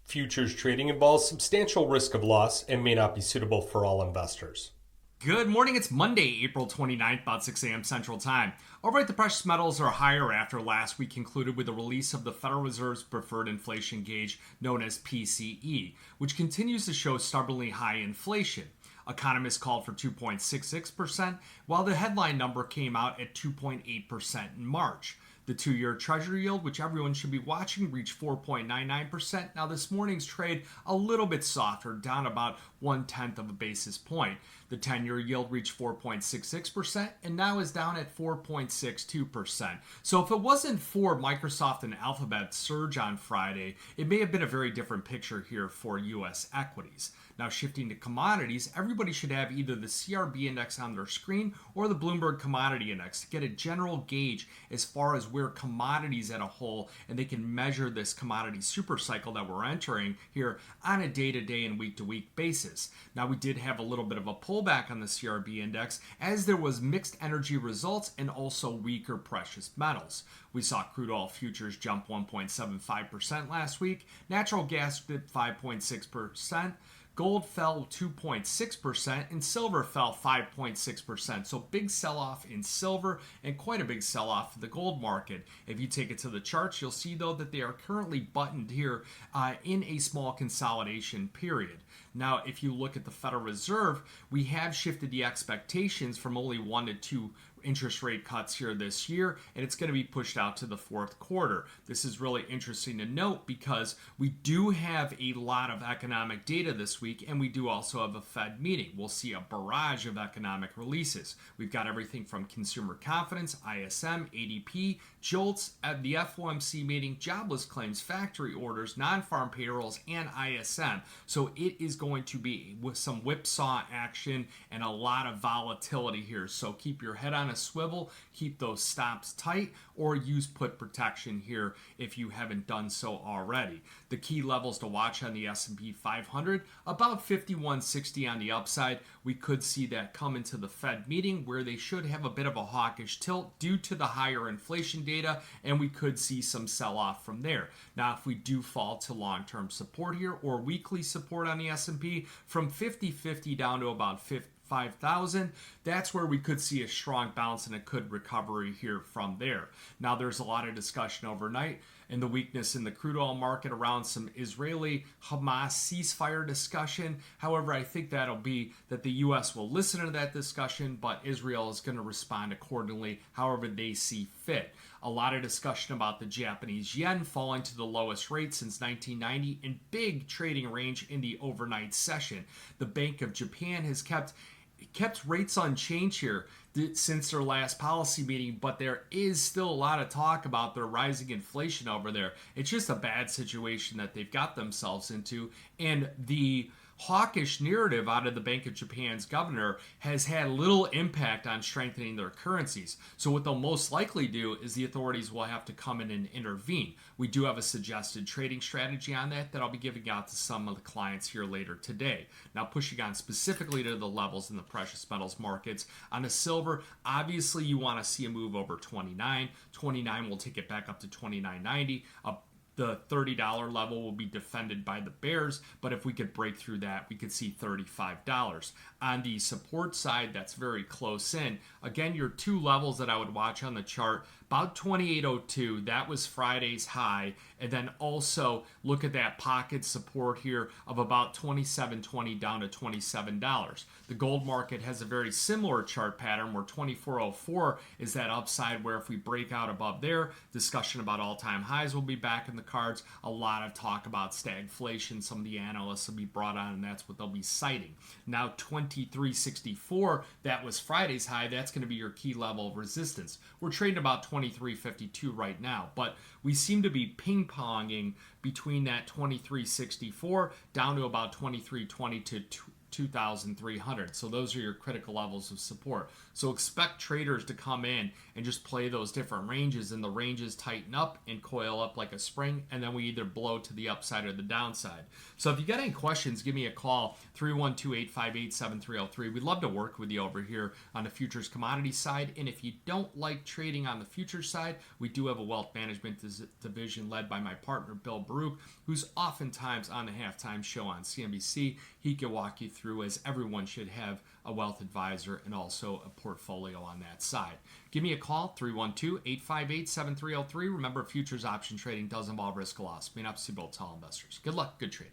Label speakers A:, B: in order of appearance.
A: Futures trading involves substantial risk of loss and may not be suitable for all investors.
B: Good morning. It's Monday, April 29th, about 6 a.m. Central Time. Overnight, the precious metals are higher after last week concluded with the release of the Federal Reserve's preferred inflation gauge, known as PCE, which continues to show stubbornly high inflation. Economists called for 2.66%, while the headline number came out at 2.8% in March. The two-year Treasury yield, which everyone should be watching, reached 4.99%. Now, this morning's trade a little bit softer, down about 1/10 of a basis point. The 10-year yield reached 4.66% and now is down at 4.62%. So if it wasn't for Microsoft and Alphabet's surge on Friday, it may have been a very different picture here for U.S. equities. Now, shifting to commodities, everybody should have either the CRB index on their screen or the Bloomberg Commodity Index to get a general gauge as far as where commodities as a whole, and they can measure this commodity super cycle that we're entering here on a day-to-day and week-to-week basis. Now, we did have a little bit of a pullback on the CRB index as there was mixed energy results and also weaker precious metals. We saw crude oil futures jump 1.75% last week. Natural gas dipped 5.6%. Gold fell 2.6% and silver fell 5.6%. So big sell-off in silver and quite a big sell-off in the gold market. If you take it to the charts, you'll see though that they are currently buttoned here in a small consolidation period. Now, if you look at the Federal Reserve, we have shifted the expectations from only 1 to 2 interest rate cuts here this year, and it's going to be pushed out to the fourth quarter. This is really interesting to note because we do have a lot of economic data this week, and we do also have a Fed meeting. We'll see a barrage of economic releases. We've got everything from consumer confidence, ISM, ADP, JOLTS, at the FOMC meeting, jobless claims, factory orders, non-farm payrolls, and ISM. So it is going to be with some whipsaw action and a lot of volatility here. So keep your head on a swivel, keep those stops tight, or use put protection here if you haven't done so already. The key levels to watch on the S&P 500, about 5160 on the upside. We could see that come into the Fed meeting where they should have a bit of a hawkish tilt due to the higher inflation data, and we could see some sell-off from there. Now, if we do fall to long-term support here or weekly support on the S&P from 5050 down to about 5,000, that's where we could see a strong bounce and a good recovery here from there. Now, there's a lot of discussion overnight and the weakness in the crude oil market around some Israeli-Hamas ceasefire discussion. However, I think that'll be that the U.S. will listen to that discussion, but Israel is going to respond accordingly however they see fit. A lot of discussion about the Japanese yen falling to the lowest rate since 1990 and big trading range in the overnight session. The Bank of Japan has kept rates unchanged here since their last policy meeting, but there is still a lot of talk about their rising inflation over there. It's just a bad situation that they've got themselves into, and the hawkish narrative out of the Bank of Japan's governor has had little impact on strengthening their currencies. So what they'll most likely do is the authorities will have to come in and intervene. We do have a suggested trading strategy on that I'll be giving out to some of the clients here later today. Now, pushing on specifically to the levels in the precious metals markets. On the silver, obviously you want to see a move over 29. 29 will take it back up to 29.90. The $30 level will be defended by the bears, but if we could break through that, we could see $35. On the support side, that's very close in. Again, your two levels that I would watch on the chart, about 28.02, that was Friday's high, and then also look at that pocket support here of about 27.20 down to $27. The gold market has a very similar chart pattern where 24.04 is that upside where if we break out above there, discussion about all-time highs will be back in the cards. A lot of talk about stagflation. Some of the analysts will be brought on, and that's what they'll be citing. Now, 23.64, that was Friday's high. That's going to be your key level of resistance. We're trading about 23.52 right now, but we seem to be ping-ponging between that 23.64 down to about 23.20 to 2,300. So those are your critical levels of support. So expect traders to come in and just play those different ranges, and the ranges tighten up and coil up like a spring, and then we either blow to the upside or the downside. So if you got any questions, give me a call, 312-858-7303. We'd love to work with you over here on the futures commodity side. And if you don't like trading on the futures side, we do have a wealth management division led by my partner, Bill Baruch, who's oftentimes on the halftime show on CNBC. He can walk you through, as everyone should have a wealth advisor and also a portfolio on that side. Give me a call, 312-858-7303. Remember, futures option trading does involve risk of loss. May not be suitable to all investors. Good luck, good trading.